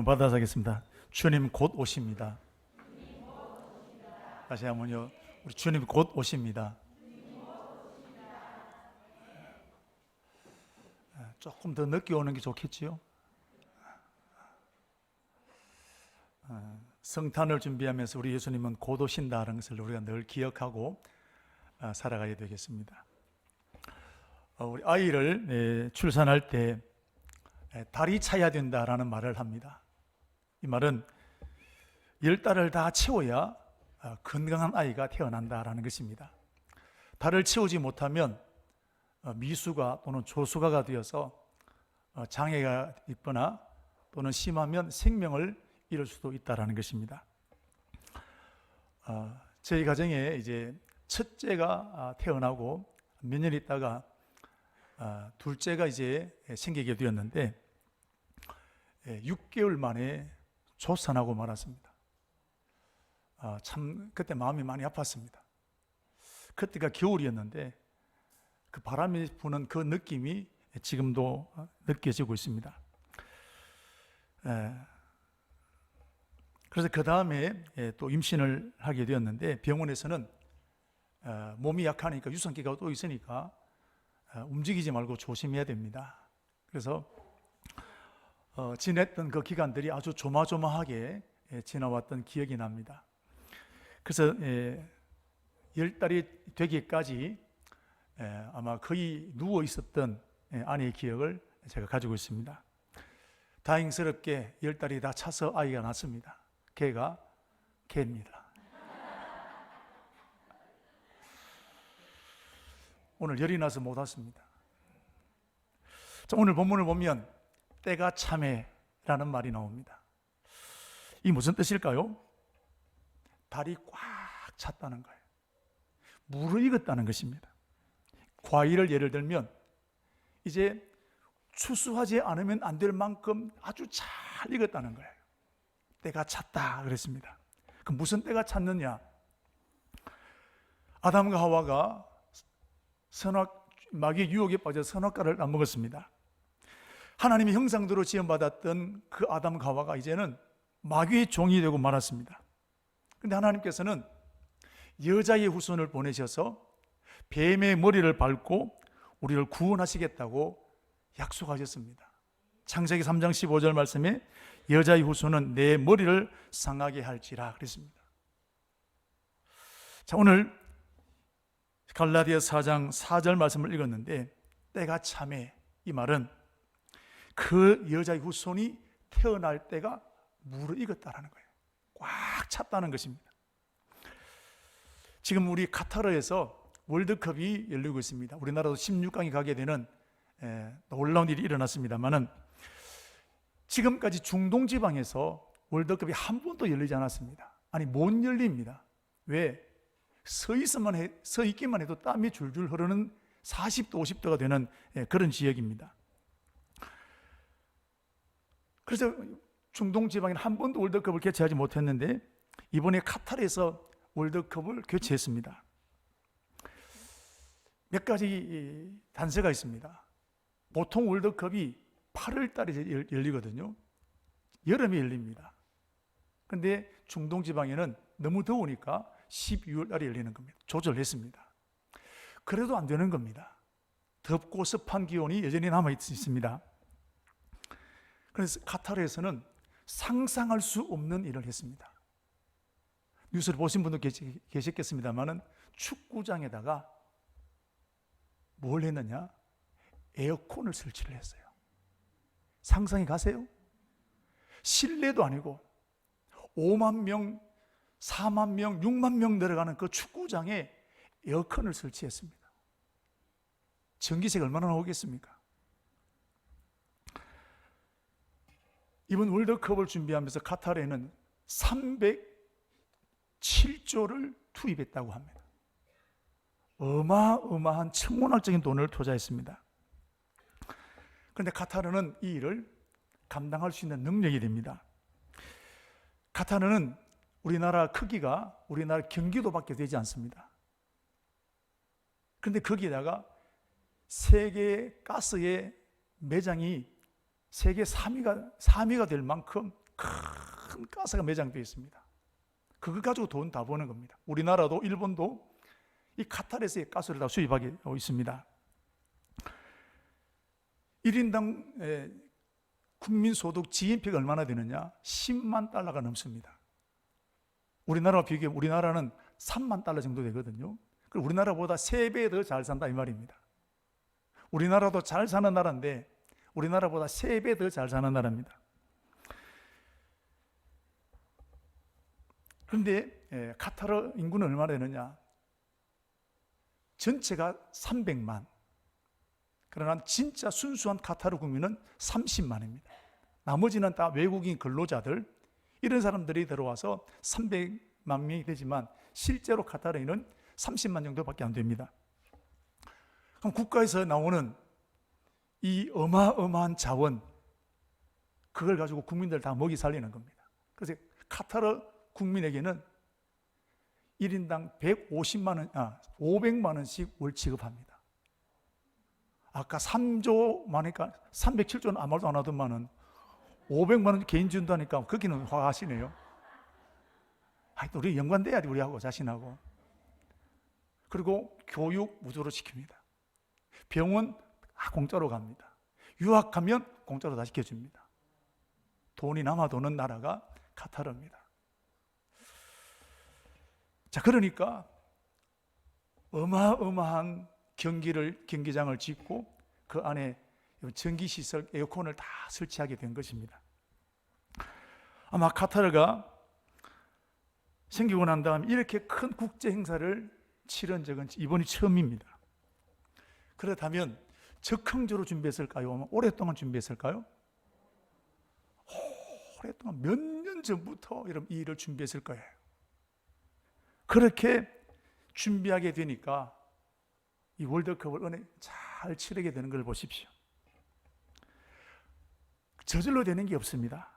한번 받아서 하겠습니다. 주님 곧 오십니다. 다시 한번요. 우리 주님 곧 오십니다. 조금 더 늦게 오는 게 좋겠지요. 성탄을 준비하면서 우리 예수님은 곧 오신다는 것을 우리가 늘 기억하고 살아가야 되겠습니다. 우리 아이를 출산할 때 달이 차야 된다라는 말을 합니다. 이 말은 10달을 다 채워야 건강한 아이가 태어난다라는 것입니다. 달을 채우지 못하면 미수가 또는 조수가가 되어서 장애가 있거나 또는 심하면 생명을 잃을 수도 있다라는 것입니다. 저희 가정에 이제 첫째가 태어나고 몇 년 있다가 둘째가 이제 생기게 되었는데 6개월 만에 조산하고 말았습니다. 참 그때 마음이 많이 아팠습니다. 그때가 겨울이었는데 그 바람이 부는 그 느낌이 지금도 느껴지고 있습니다. 그래서 그 다음에 또 임신을 하게 되었는데 병원에서는 몸이 약하니까 유산기가 또 있으니까 움직이지 말고 조심해야 됩니다. 그래서 지냈던 그 기간들이 아주 조마조마하게 지나왔던 기억이 납니다. 그래서 10달이 되기까지 아마 거의 누워 있었던 아내의 기억을 제가 가지고 있습니다. 다행스럽게 10달이 다 차서 아이가 났습니다. 개입니다. 오늘 열이 나서 못 왔습니다. 자, 오늘 본문을 보면 때가 참해라는 말이 나옵니다. 이 무슨 뜻일까요? 달이 꽉 찼다는 거예요. 무르익었다는 것입니다. 과일을 예를 들면 이제 추수하지 않으면 안 될 만큼 아주 잘 익었다는 거예요. 때가 찼다 그랬습니다. 그럼 무슨 때가 찼느냐? 아담과 하와가 마귀의 유혹에 빠져 선악과를 안 먹었습니다. 하나님의 형상대로 지음받았던 그 아담과 하와가 이제는 마귀의 종이 되고 말았습니다. 그런데 하나님께서는 여자의 후손을 보내셔서 뱀의 머리를 밟고 우리를 구원하시겠다고 약속하셨습니다. 창세기 3장 15절 말씀에 여자의 후손은 내 머리를 상하게 할지라 그랬습니다. 자, 오늘 갈라디아서 4장 4절 말씀을 읽었는데 때가 참해, 이 말은 그 여자의 후손이 태어날 때가 무르익었다라는 거예요. 꽉 찼다는 것입니다. 지금 우리 카타르에서 월드컵이 열리고 있습니다. 우리나라도 16강이 가게 되는 놀라운 일이 일어났습니다만은 지금까지 중동 지방에서 월드컵이 한 번도 열리지 않았습니다. 아니 못 열립니다. 왜? 서 있기만 해도 땀이 줄줄 흐르는 40도 50도가 되는 그런 지역입니다. 그래서 중동 지방에는 한 번도 월드컵을 개최하지 못했는데 이번에 카타르에서 월드컵을 개최했습니다. 몇 가지 단서가 있습니다. 보통 월드컵이 8월 달에 열리거든요. 여름에 열립니다. 그런데 중동 지방에는 너무 더우니까 12월 달에 열리는 겁니다. 조절했습니다. 그래도 안 되는 겁니다. 덥고 습한 기온이 여전히 남아 있습니다. 그래서 카타르에서는 상상할 수 없는 일을 했습니다. 뉴스를 보신 분도 계셨겠습니다만은 축구장에다가 뭘 했느냐? 에어컨을 설치를 했어요. 상상이 가세요? 실내도 아니고 5만 명, 4만 명, 6만 명 들어가는 그 축구장에 에어컨을 설치했습니다. 전기세가 얼마나 나오겠습니까? 이번 월드컵을 준비하면서 카타르에는 307조를 투입했다고 합니다. 어마어마한 천문학적인 돈을 투자했습니다. 그런데 카타르는 이 일을 감당할 수 있는 능력이 됩니다. 카타르는 우리나라 크기가 우리나라 경기도밖에 되지 않습니다. 그런데 거기에다가 세계 가스의 매장이 세계 3위가 될 만큼 큰 가스가 매장되어 있습니다. 그거 가지고 돈 다 버는 겁니다. 우리나라도 일본도 이 카타르에서의 가스를 다 수입하고 있습니다. 1인당 국민소득 GNP가 얼마나 되느냐? 10만 달러가 넘습니다. 우리나라와 비교해 우리나라는 3만 달러 정도 되거든요. 그리고 우리나라보다 3배 더 잘 산다 이 말입니다. 우리나라도 잘 사는 나라인데 우리나라보다 3배 더 잘 사는 나라입니다. 그런데 카타르 인구는 얼마나 되느냐? 전체가 300만. 그러나 진짜 순수한 카타르 국민은 30만입니다. 나머지는 다 외국인 근로자들, 이런 사람들이 들어와서 300만 명이 되지만 실제로 카타르인은 30만 정도밖에 안 됩니다. 그럼 국가에서 나오는 이 어마어마한 자원, 그걸 가지고 국민들 다 먹이 살리는 겁니다. 그래서 카타르 국민에게는 1인당 500만 원씩 월 지급합니다. 아까 3조 많으니까 307조는 아무 말도 안 하더만은 500만 원 개인 준다니까 거기는 화하시네요. 우리 연관돼야 돼, 우리하고 자신하고. 그리고 교육 무료로 시킵니다. 병원 공짜로 갑니다. 유학 가면 공짜로 다 시켜줍니다. 돈이 남아 도는 나라가 카타르입니다. 자, 그러니까 어마어마한 경기장을 짓고 그 안에 전기시설, 에어컨을 다 설치하게 된 것입니다. 아마 카타르가 생기고 난 다음 이렇게 큰 국제 행사를 치른 적은 이번이 처음입니다. 그렇다면 적극적으로 준비했을까요? 오랫동안 준비했을까요? 오랫동안 몇 년 전부터 이런 이 일을 준비했을 거예요. 그렇게 준비하게 되니까 이 월드컵을 잘 치르게 되는 걸 보십시오. 저절로 되는 게 없습니다.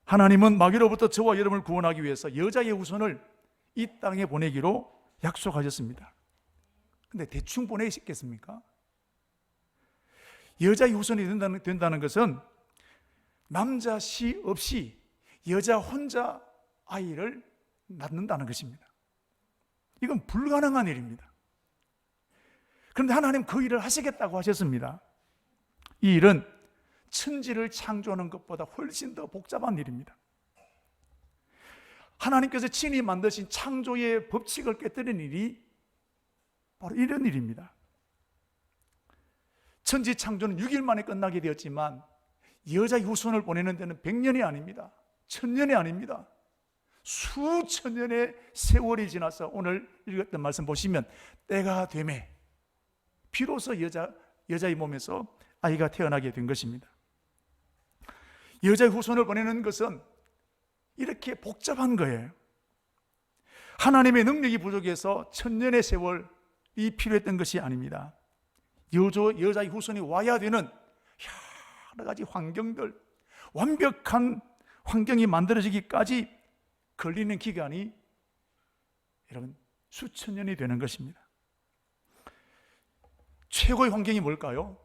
하나님은 마귀로부터 저와 여러분을 구원하기 위해서 여자의 후손을 이 땅에 보내기로 약속하셨습니다. 근데 대충 보내시겠습니까? 여자의 후손이 된다는 것은 남자 씨 없이 여자 혼자 아이를 낳는다는 것입니다. 이건 불가능한 일입니다. 그런데 하나님 그 일을 하시겠다고 하셨습니다. 이 일은 천지를 창조하는 것보다 훨씬 더 복잡한 일입니다. 하나님께서 친히 만드신 창조의 법칙을 깨뜨리는 일이 바로 이런 일입니다. 천지 창조는 6일 만에 끝나게 되었지만 여자의 후손을 보내는 데는 100년이 아닙니다. 1000년이 아닙니다. 수천 년의 세월이 지나서 오늘 읽었던 말씀 보시면 때가 되매 비로소 여자의 몸에서 아이가 태어나게 된 것입니다. 여자의 후손을 보내는 것은 이렇게 복잡한 거예요. 하나님의 능력이 부족해서 1000년의 세월이 필요했던 것이 아닙니다. 여자의 후손이 와야 되는 여러 가지 환경들, 완벽한 환경이 만들어지기까지 걸리는 기간이 여러분 수천 년이 되는 것입니다. 최고의 환경이 뭘까요?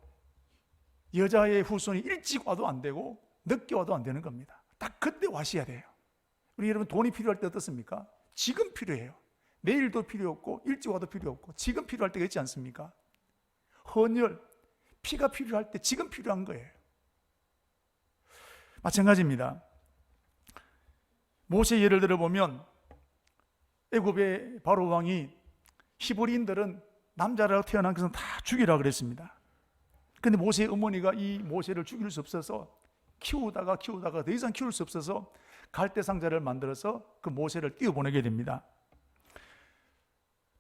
여자의 후손이 일찍 와도 안 되고 늦게 와도 안 되는 겁니다. 딱 그때 와셔야 돼요. 우리 여러분 돈이 필요할 때 어떻습니까? 지금 필요해요. 내일도 필요 없고 일찍 와도 필요 없고 지금 필요할 때가 있지 않습니까? 헌혈, 피가 필요할 때 지금 필요한 거예요. 마찬가지입니다. 모세 예를 들어보면 애굽의 바로 왕이 히브리인들은 남자라고 태어난 것은 다 죽이라 그랬습니다. 그런데 모세의 어머니가 이 모세를 죽일 수 없어서 키우다가 더 이상 키울 수 없어서 갈대 상자를 만들어서 그 모세를 띄워보내게 됩니다.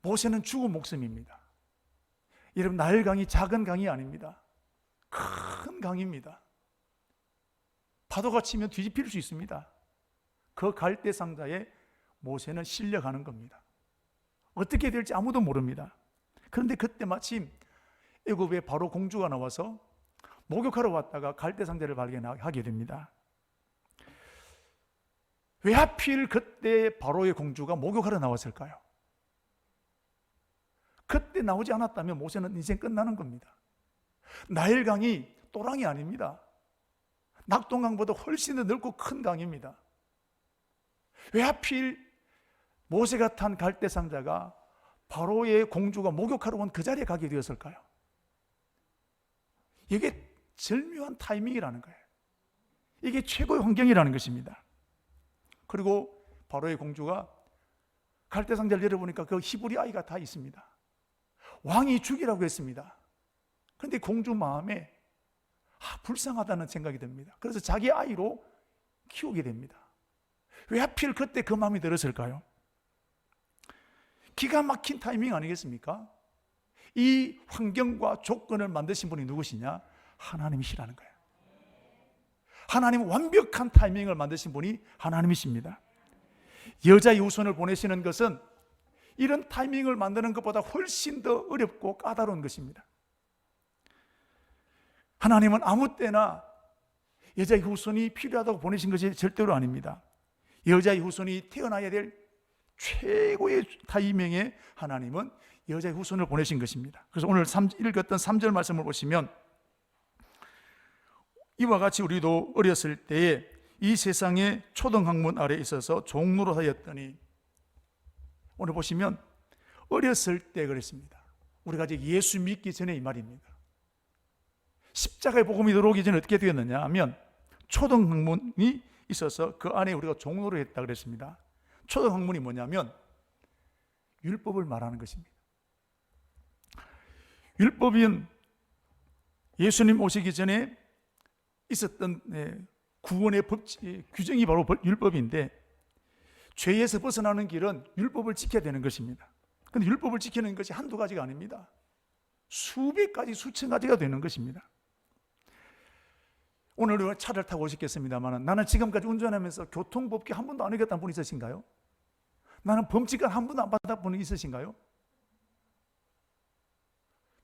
모세는 죽은 목숨입니다. 여러분, 나일강이 작은 강이 아닙니다. 큰 강입니다. 파도가 치면 뒤집힐 수 있습니다. 그 갈대 상자에 모세는 실려가는 겁니다. 어떻게 될지 아무도 모릅니다. 그런데 그때 마침 애굽의 바로 공주가 나와서 목욕하러 왔다가 갈대 상자를 발견하게 됩니다. 왜 하필 그때 바로의 공주가 목욕하러 나왔을까요? 그때 나오지 않았다면 모세는 인생 끝나는 겁니다. 나일강이 또랑이 아닙니다. 낙동강보다 훨씬 더 넓고 큰 강입니다. 왜 하필 모세가 탄 갈대상자가 바로의 공주가 목욕하러 온 그 자리에 가게 되었을까요? 이게 절묘한 타이밍이라는 거예요. 이게 최고의 환경이라는 것입니다. 그리고 바로의 공주가 갈대상자를 열어보니까 그 히브리 아이가 다 있습니다. 왕이 죽이라고 했습니다. 그런데 공주 마음에 불쌍하다는 생각이 듭니다. 그래서 자기 아이로 키우게 됩니다. 왜 하필 그때 그 마음이 들었을까요? 기가 막힌 타이밍 아니겠습니까? 이 환경과 조건을 만드신 분이 누구시냐? 하나님이시라는 거예요. 하나님은 완벽한 타이밍을 만드신 분이 하나님이십니다. 여자의 후손을 보내시는 것은 이런 타이밍을 만드는 것보다 훨씬 더 어렵고 까다로운 것입니다. 하나님은 아무 때나 여자의 후손이 필요하다고 보내신 것이 절대로 아닙니다. 여자의 후손이 태어나야 될 최고의 타이밍에 하나님은 여자의 후손을 보내신 것입니다. 그래서 오늘 읽었던 3절 말씀을 보시면 이와 같이 우리도 어렸을 때에 이 세상의 초등학문 아래 있어서 종로로 하였더니, 오늘 보시면 어렸을 때 그랬습니다. 우리가 아직 예수 믿기 전에 이 말입니다. 십자가의 복음이 들어오기 전에 어떻게 되었느냐 하면 초등학문이 있어서 그 안에 우리가 종로를 했다 그랬습니다. 초등학문이 뭐냐면 율법을 말하는 것입니다. 율법은 예수님 오시기 전에 있었던 구원의 규정이 바로 율법인데, 죄에서 벗어나는 길은 율법을 지켜야 되는 것입니다. 그런데 율법을 지키는 것이 한두 가지가 아닙니다. 수백 가지, 수천 가지가 되는 것입니다. 오늘 차를 타고 오셨겠습니다만, 나는 지금까지 운전하면서 교통법규 한 번도 안 어겼다는 분 있으신가요? 나는 범칙을 한 번도 안 받았다는 분 있으신가요?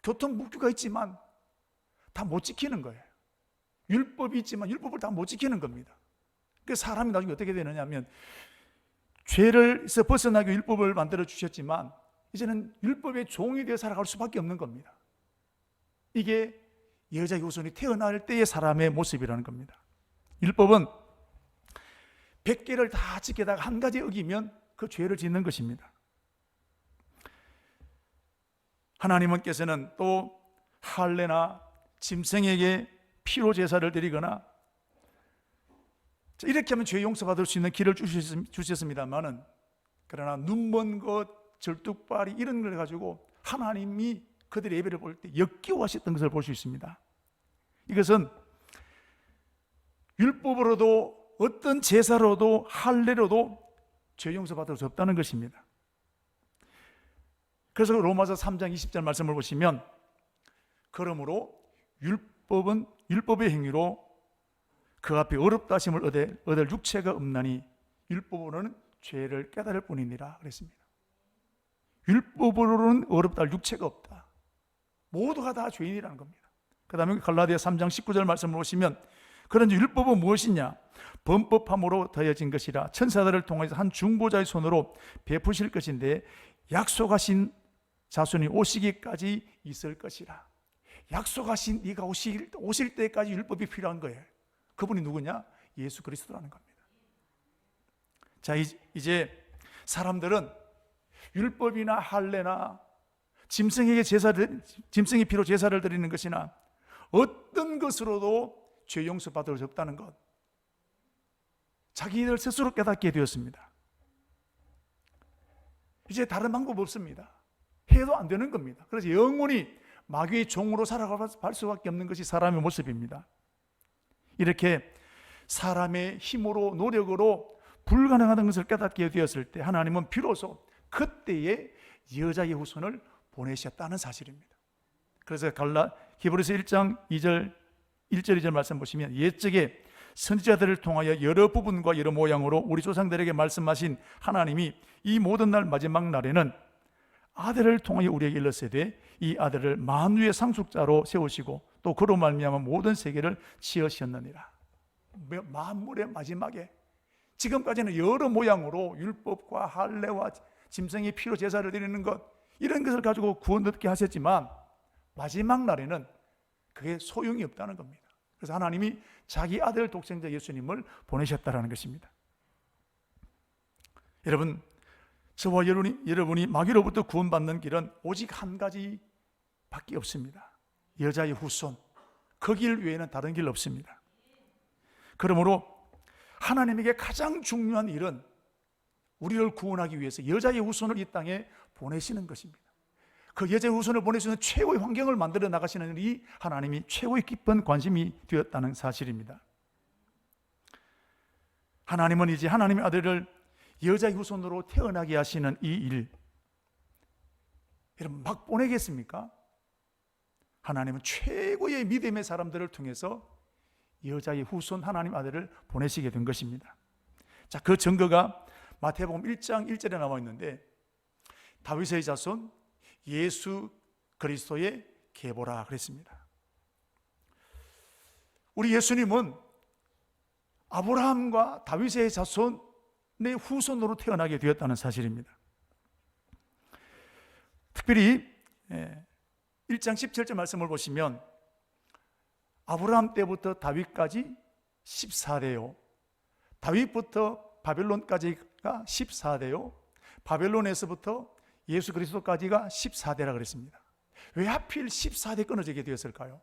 교통법규가 있지만 다 못 지키는 거예요. 율법이 있지만 율법을 다 못 지키는 겁니다. 그래서 사람이 나중에 어떻게 되느냐 하면, 죄를서 벗어나기 율법을 만들어 주셨지만 이제는 율법의 종이 되어 살아갈 수밖에 없는 겁니다. 이게 여자의 후손이 태어날 때의 사람의 모습이라는 겁니다. 율법은 100개를 다 지키다가 한 가지 어기면 그 죄를 짓는 것입니다. 하나님께서는 또 할례나 짐승에게 피로 제사를 드리거나 이렇게 하면 죄 용서받을 수 있는 길을 주셨습니다만은, 그러나 눈먼 것, 절뚝발이 이런 걸 가지고 하나님이 그들의 예배를 볼 때 역겨워하셨던 것을 볼 수 있습니다. 이것은 율법으로도 어떤 제사로도 할례로도 죄 용서받을 수 없다는 것입니다. 그래서 로마서 3장 20절 말씀을 보시면, 그러므로 율법의 행위로 그 앞에 어렵다 하심을 얻을 육체가 없나니 율법으로는 죄를 깨달을 뿐이니라 그랬습니다. 율법으로는 어렵다 할 육체가 없다. 모두가 다 죄인이라는 겁니다. 그 다음에 갈라디아 3장 19절 말씀을 보시면, 그런지 율법은 무엇이냐? 범법함으로 더해진 것이라 천사들을 통해서 한 중보자의 손으로 베푸실 것인데 약속하신 자손이 오시기까지 있을 것이라. 약속하신 이가 오실 때까지 율법이 필요한 거예요. 그분이 누구냐? 예수 그리스도라는 겁니다. 자, 이제 사람들은 율법이나 할례나 짐승이 피로 제사를 드리는 것이나 어떤 것으로도 죄 용서 받을 수 없다는 것, 자기들 스스로 깨닫게 되었습니다. 이제 다른 방법 없습니다. 해도 안 되는 겁니다. 그래서 영원히 마귀의 종으로 살아갈 수밖에 없는 것이 사람의 모습입니다. 이렇게 사람의 힘으로 노력으로 불가능하다는 것을 깨닫게 되었을 때 하나님은 비로소 그때의 여자의 후손을 보내셨다는 사실입니다. 그래서 히브리서 1장 1절 2절 말씀 보시면, 옛적에 선지자들을 통하여 여러 부분과 여러 모양으로 우리 조상들에게 말씀하신 하나님이 이 모든 날 마지막 날에는 아들을 통하여 우리에게 일렀으되 이 아들을 만유의 상속자로 세우시고 또 그로 말미암아 모든 세계를 지으셨느니라. 만물의 마지막에 지금까지는 여러 모양으로 율법과 할례와 짐승의 피로 제사를 드리는 것, 이런 것을 가지고 구원 얻게 하셨지만 마지막 날에는 그게 소용이 없다는 겁니다. 그래서 하나님이 자기 아들 독생자 예수님을 보내셨다라는 것입니다. 여러분, 저와 여러분이 마귀로부터 구원받는 길은 오직 한 가지밖에 없습니다. 여자의 후손, 그 길 외에는 다른 길 없습니다. 그러므로 하나님에게 가장 중요한 일은 우리를 구원하기 위해서 여자의 후손을 이 땅에 보내시는 것입니다. 그 여자의 후손을 보낼 수 있는 최고의 환경을 만들어 나가시는 일이 하나님이 최고의 깊은 관심이 되었다는 사실입니다. 하나님은 이제 하나님의 아들을 여자의 후손으로 태어나게 하시는 이 일, 여러분 막 보내겠습니까? 하나님은 최고의 믿음의 사람들을 통해서 여자의 후손 하나님 아들을 보내시게 된 것입니다. 자, 그 증거가 마태복음 1장 1절에 나와 있는데, 다윗의 자손 예수 그리스도의 계보라 그랬습니다. 우리 예수님은 아브라함과 다윗의 자손의 후손으로 태어나게 되었다는 사실입니다. 특별히 1장 17절 말씀을 보시면 아브라함 때부터 다윗까지 14대요, 다윗부터 바벨론까지가 14대요, 바벨론에서부터 예수 그리스도까지가 14대라 그랬습니다. 왜 하필 14대 끊어지게 되었을까요?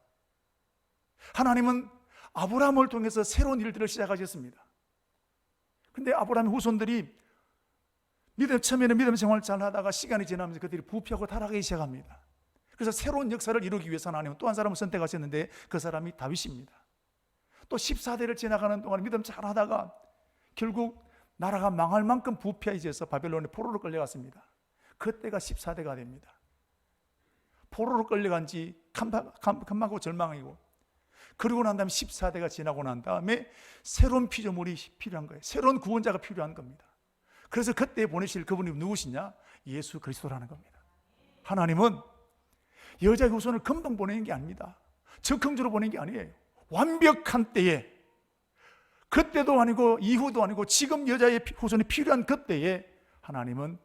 하나님은 아브라함을 통해서 새로운 일들을 시작하셨습니다. 근데 아브라함의 후손들이 처음에는 믿음 생활을 잘 하다가 시간이 지나면서 그들이 부패하고 타락하기 시작합니다. 그래서 새로운 역사를 이루기 위해서 하나님은 또 한 사람을 선택하셨는데 그 사람이 다윗입니다. 또 14대를 지나가는 동안 믿음 잘 하다가 결국 나라가 망할 만큼 부패해져서 바벨론에 포로로 끌려갔습니다. 그때가 14대가 됩니다. 포로로 끌려간 지 캄막하고 절망이고, 그리고 난 다음에 14대가 지나고 난 다음에 새로운 피조물이 필요한 거예요. 새로운 구원자가 필요한 겁니다. 그래서 그때 보내실 그분이 누구시냐? 예수 그리스도라는 겁니다. 하나님은 여자의 후손을 금방 보내는 게 아닙니다. 적극적으로 보내는 게 아니에요. 완벽한 때에, 그때도 아니고 이후도 아니고 지금 여자의 후손이 필요한 그때에 하나님은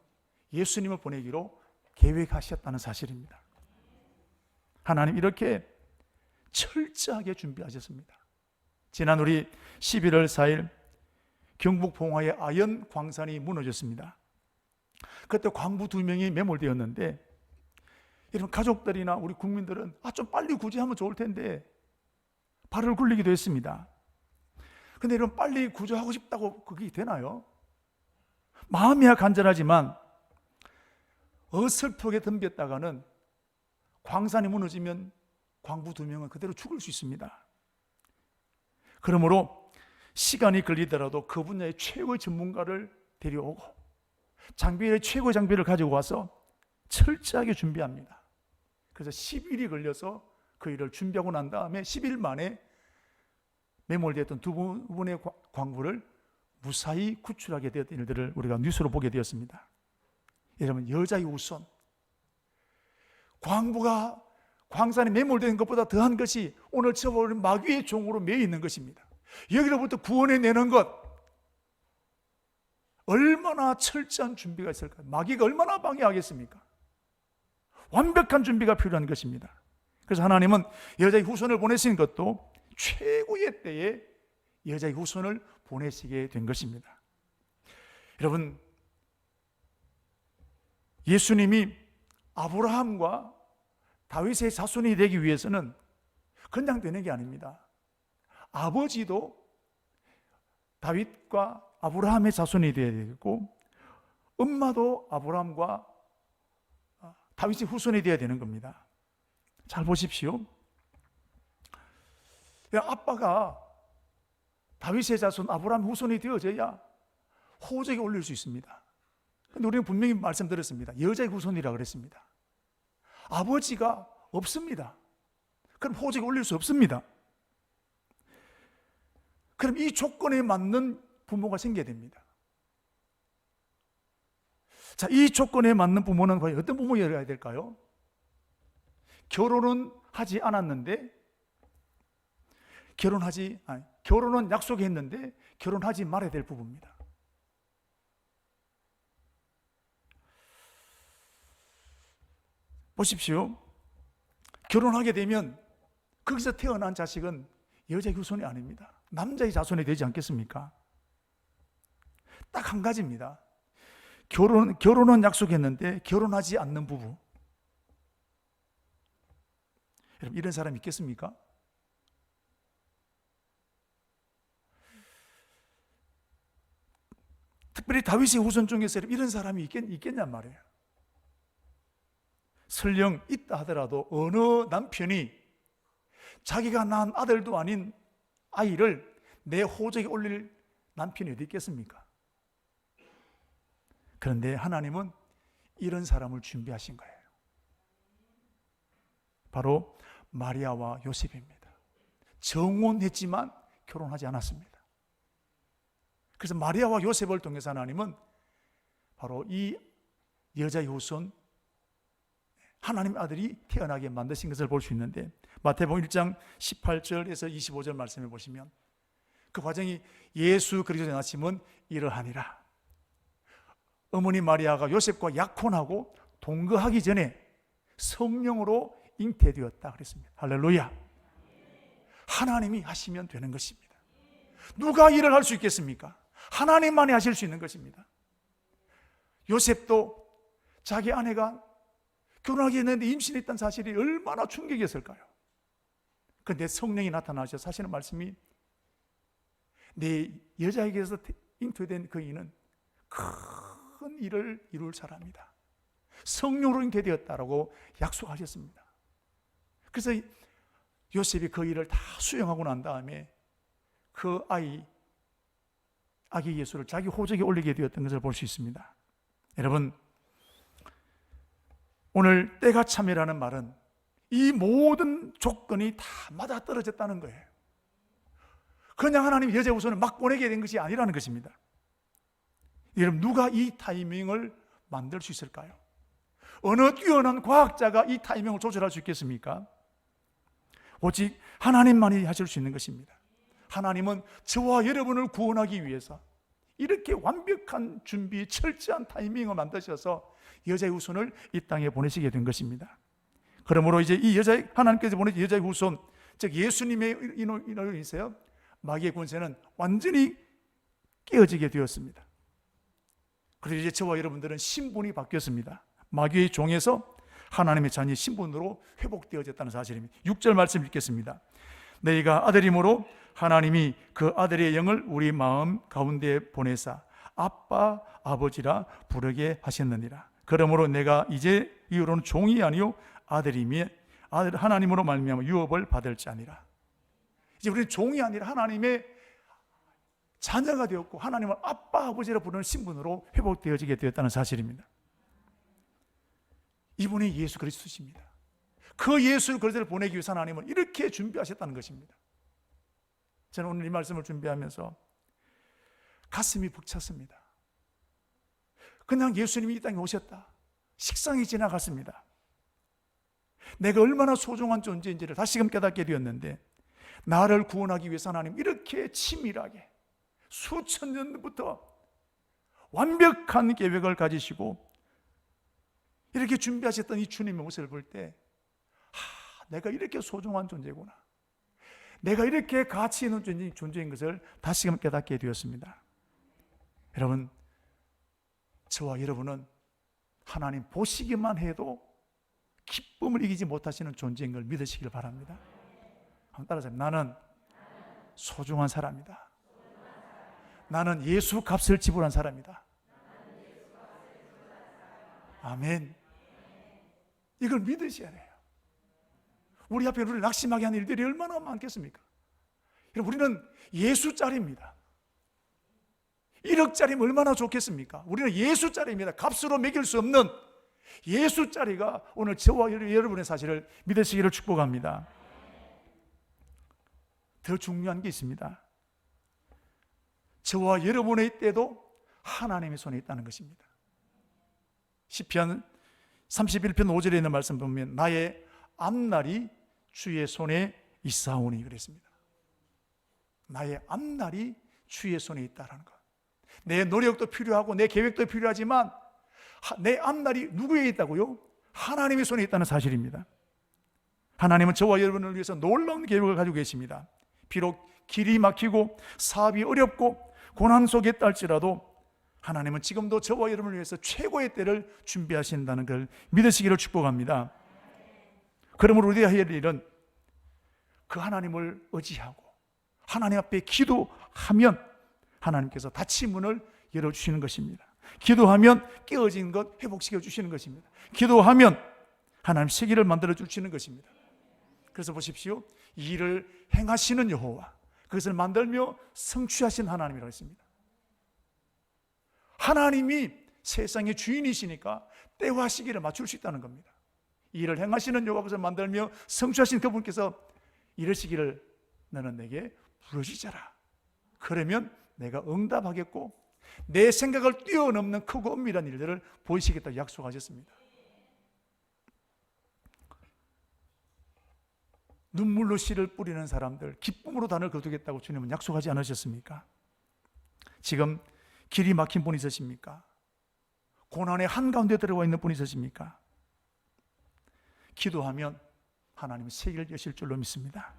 예수님을 보내기로 계획하셨다는 사실입니다. 하나님 이렇게 철저하게 준비하셨습니다. 지난 우리 11월 4일 경북 봉화의 아연 광산이 무너졌습니다. 그때 광부 2명이 매몰되었는데, 이런 가족들이나 우리 국민들은 좀 빨리 구제하면 좋을 텐데 발을 굴리기도 했습니다. 근데 이런 빨리 구조하고 싶다고 그게 되나요? 마음이야 간절하지만 어설프게 덤볐다가는 광산이 무너지면 광부 2명은 그대로 죽을 수 있습니다. 그러므로 시간이 걸리더라도 그 분야의 최고의 전문가를 데려오고 장비의 최고의 장비를 가지고 와서 철저하게 준비합니다. 그래서 10일이 걸려서 그 일을 준비하고 난 다음에 10일 만에 매몰되었던 2분의 광부를 무사히 구출하게 되었던 일들을 우리가 뉴스로 보게 되었습니다. 여러분, 여자의 후손, 광부가 광산에 매몰된 것보다 더한 것이 오늘 저와 마귀의 종으로 매여 있는 것입니다. 여기로부터 구원해내는 것, 얼마나 철저한 준비가 있을까요? 마귀가 얼마나 방해하겠습니까? 완벽한 준비가 필요한 것입니다. 그래서 하나님은 여자의 후손을 보내신 것도 최고의 때에 여자의 후손을 보내시게 된 것입니다. 여러분, 예수님이 아브라함과 다윗의 자손이 되기 위해서는 그냥 되는 게 아닙니다. 아버지도 다윗과 아브라함의 자손이 되어야 되고, 엄마도 아브라함과 다윗의 후손이 되어야 되는 겁니다. 잘 보십시오. 아빠가 다윗의 자손 아브라함 후손이 되어져야 호적에 올릴 수 있습니다. 그런데 우리는 분명히 말씀드렸습니다. 여자의 후손이라고 그랬습니다. 아버지가 없습니다. 그럼 호적에 올릴 수 없습니다. 그럼 이 조건에 맞는 부모가 생겨야 됩니다. 자, 이 조건에 맞는 부모는 과연 어떤 부모여야 될까요? 결혼은 하지 않았는데 결혼은 약속했는데 결혼하지 말아야 될 부부입니다. 보십시오. 결혼하게 되면 거기서 태어난 자식은 여자의 후손이 아닙니다. 남자의 자손이 되지 않겠습니까? 딱 한 가지입니다. 결혼은 약속했는데 결혼하지 않는 부부. 여러분, 이런 사람 있겠습니까? 특별히 다윗의 후손 중에서 이런 사람이 있겠냔 말이에요. 설령 있다 하더라도 어느 남편이 자기가 낳은 아들도 아닌 아이를 내 호적에 올릴 남편이 어디 있겠습니까? 그런데 하나님은 이런 사람을 준비하신 거예요. 바로 마리아와 요셉입니다. 정혼했지만 결혼하지 않았습니다. 그래서 마리아와 요셉을 통해서 하나님은 바로 이 여자의 후손 하나님의 아들이 태어나게 만드신 것을 볼 수 있는데, 마태복음 1장 18절에서 25절 말씀해 보시면 그 과정이 예수 그리스도의 나심은 이러하니라. 어머니 마리아가 요셉과 약혼하고 동거하기 전에 성령으로 잉태되었다 그랬습니다. 할렐루야. 하나님이 하시면 되는 것입니다. 누가 일을 할 수 있겠습니까? 하나님만이 하실 수 있는 것입니다. 요셉도 자기 아내가 결혼하기 했는데 임신했다는 사실이 얼마나 충격이었을까요? 그런데 성령이 나타나셔서 하시는 말씀이, 내 여자에게서 잉태된 그이는 큰 일을 이룰 사람이다. 성령으로 잉태되었다라고 약속하셨습니다. 그래서 요셉이 그 일을 다 수용하고 난 다음에 그 아기 예수를 자기 호적에 올리게 되었던 것을 볼 수 있습니다. 여러분, 오늘 때가 참이라는 말은 이 모든 조건이 다 맞아떨어졌다는 거예요. 그냥 하나님이 여자 후손을 막 보내게 된 것이 아니라는 것입니다. 여러분, 누가 이 타이밍을 만들 수 있을까요? 어느 뛰어난 과학자가 이 타이밍을 조절할 수 있겠습니까? 오직 하나님만이 하실 수 있는 것입니다. 하나님은 저와 여러분을 구원하기 위해서 이렇게 완벽한 준비, 철저한 타이밍을 만드셔서 여자의 후손을 이 땅에 보내시게 된 것입니다. 그러므로 이제 이 하나님께서 보내신 여자의 후손, 즉 예수님의 인으로 인해서 마귀의 권세는 완전히 깨어지게 되었습니다. 그래서 이제 저와 여러분들은 신분이 바뀌었습니다. 마귀의 종에서 하나님의 자녀의 신분으로 회복되어졌다는 사실입니다. 6절 말씀 읽겠습니다. 너희가 아들이므로 하나님이 그 아들의 영을 우리 마음 가운데 보내사 아빠 아버지라 부르게 하셨느니라. 그러므로 내가 이제 이후로는 종이 아니요 아들이며 하나님으로 말미암아 유업을 받을 자니라. 이제 우리는 종이 아니라 하나님의 자녀가 되었고 하나님을 아빠 아버지라 부르는 신분으로 회복되어지게 되었다는 사실입니다. 이분이 예수 그리스도십니다. 그 예수 그리스도를 보내기 위해서 하나님은 이렇게 준비하셨다는 것입니다. 저는 오늘 이 말씀을 준비하면서 가슴이 벅찼습니다. 그냥 예수님이 이 땅에 오셨다, 식상이 지나갔습니다. 내가 얼마나 소중한 존재인지를 다시금 깨닫게 되었는데, 나를 구원하기 위해서 하나님 이렇게 치밀하게 수천 년부터 완벽한 계획을 가지시고 이렇게 준비하셨던 이 주님의 모습을 볼 때, 내가 이렇게 소중한 존재구나, 내가 이렇게 가치 있는 존재인 것을 다시금 깨닫게 되었습니다. 여러분, 저와 여러분은 하나님 보시기만 해도 기쁨을 이기지 못하시는 존재인 걸 믿으시길 바랍니다. 한번 따라서, 나는 소중한 사람이다. 나는 예수 값을 지불한 사람이다. 아멘. 이걸 믿으셔야 돼요. 우리 앞에 우리를 낙심하게 하는 일들이 얼마나 많겠습니까? 우리는 예수짜리입니다. 1억짜리면 얼마나 좋겠습니까? 우리는 예수짜리입니다. 값으로 매길 수 없는 예수짜리가 오늘 저와 여러분의 사실을 믿으시기를 축복합니다. 더 중요한 게 있습니다. 저와 여러분의 때도 하나님의 손에 있다는 것입니다. 시편 31편 5절에 있는 말씀 보면 나의 앞날이 주의 손에 있사오니 그랬습니다. 나의 앞날이 주의 손에 있다라는 것. 내 노력도 필요하고 내 계획도 필요하지만 내 앞날이 누구에 있다고요? 하나님의 손에 있다는 사실입니다. 하나님은 저와 여러분을 위해서 놀라운 계획을 가지고 계십니다. 비록 길이 막히고 사업이 어렵고 고난 속에 있달지라도 하나님은 지금도 저와 여러분을 위해서 최고의 때를 준비하신다는 걸 믿으시기를 축복합니다. 그러므로 우리가 해야 할 일은 그 하나님을 의지하고 하나님 앞에 기도하면 하나님께서 닫힌 문을 열어주시는 것입니다. 기도하면 깨어진 것 회복시켜 주시는 것입니다. 기도하면 하나님 세계를 만들어 주시는 것입니다. 그래서 보십시오. 이 일을 행하시는 여호와, 그것을 만들며 성취하신 하나님이라고 했습니다. 하나님이 세상의 주인이시니까 때와 시기를 맞출 수 있다는 겁니다. 이 일을 행하시는 여호와, 그것을 만들며 성취하신 그분께서 이러시기를 너는 내게 부르짖어라. 그러면 내가 응답하겠고 내 생각을 뛰어넘는 크고 엄밀한 일들을 보이시겠다고 약속하셨습니다. 눈물로 씨를 뿌리는 사람들 기쁨으로 단을 거두겠다고 주님은 약속하지 않으셨습니까? 지금 길이 막힌 분 있으십니까? 고난의 한가운데 들어와 있는 분 있으십니까? 기도하면 하나님은 세계를 여실 줄로 믿습니다.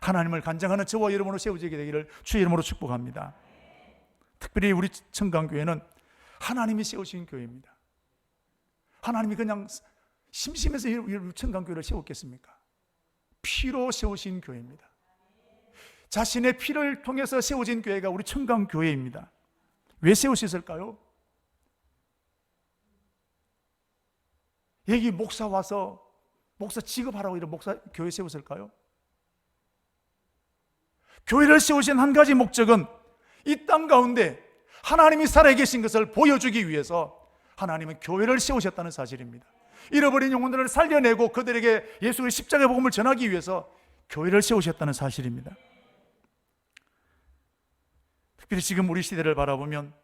하나님을 간장하는 저와 여러분으로 세워지게 되기를 주의 이름으로 축복합니다. 특별히 우리 청강교회는 하나님이 세우신 교회입니다. 하나님이 그냥 심심해서 청강교회를 세웠겠습니까? 피로 세우신 교회입니다. 자신의 피를 통해서 세워진 교회가 우리 청강교회입니다. 왜 세우셨을까요? 여기 목사 와서 목사 직업하라고 이런 목사 교회 세웠을까요? 교회를 세우신 한 가지 목적은 이 땅 가운데 하나님이 살아계신 것을 보여주기 위해서 하나님은 교회를 세우셨다는 사실입니다. 잃어버린 영혼들을 살려내고 그들에게 예수의 십자가의 복음을 전하기 위해서 교회를 세우셨다는 사실입니다. 특별히 지금 우리 시대를 바라보면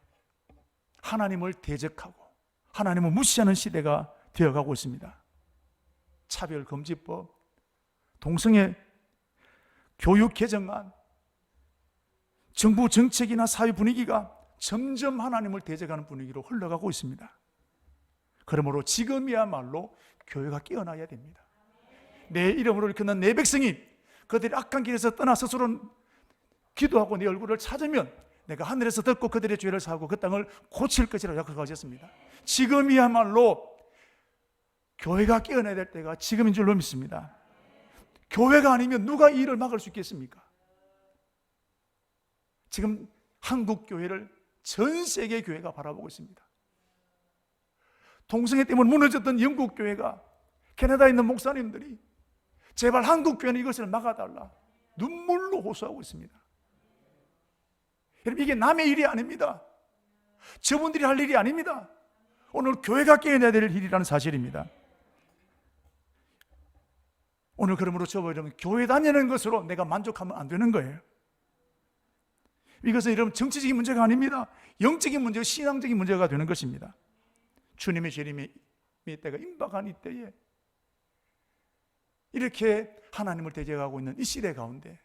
하나님을 대적하고 하나님을 무시하는 시대가 되어가고 있습니다. 차별금지법, 동성애 교육 개정안, 정부 정책이나 사회 분위기가 점점 하나님을 대적하는 분위기로 흘러가고 있습니다. 그러므로 지금이야말로 교회가 깨어나야 됩니다. 내 이름으로 일컫는 내 백성이 그들이 악한 길에서 떠나 스스로 기도하고 내 얼굴을 찾으면 내가 하늘에서 듣고 그들의 죄를 사하고 그 땅을 고칠 것이라고 약속하셨습니다. 지금이야말로 교회가 깨어나야 될 때가 지금인 줄로 믿습니다. 교회가 아니면 누가 이 일을 막을 수 있겠습니까? 지금 한국 교회를 전 세계 교회가 바라보고 있습니다. 동성애 때문에 무너졌던 영국 교회가 캐나다에 있는 목사님들이 제발 한국 교회는 이것을 막아달라 눈물로 호소하고 있습니다. 여러분, 이게 남의 일이 아닙니다. 저분들이 할 일이 아닙니다. 오늘 교회가 깨어나야 될 일이라는 사실입니다. 오늘 그러므로 저와 여러분 교회 다니는 것으로 내가 만족하면 안 되는 거예요. 이것은 여러분 정치적인 문제가 아닙니다. 영적인 문제, 신앙적인 문제가 되는 것입니다. 주님의 재림의 때가 임박한 이때에 이렇게 하나님을 대적하고 있는 이 시대 가운데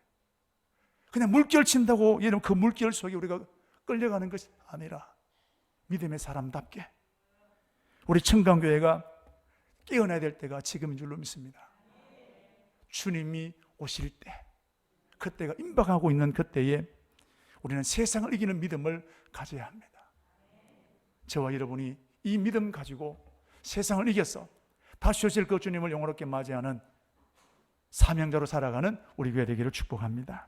그냥 물결 친다고 여러분 그 물결 속에 우리가 끌려가는 것이 아니라 믿음의 사람답게 우리 청강교회가 깨어나야 될 때가 지금인 줄로 믿습니다. 주님이 오실 때, 그때가 임박하고 있는 그때에 우리는 세상을 이기는 믿음을 가져야 합니다. 저와 여러분이 이 믿음 가지고 세상을 이겨서 다시 오실 그 주님을 영원롭게 맞이하는 사명자로 살아가는 우리 교회 되기를 축복합니다.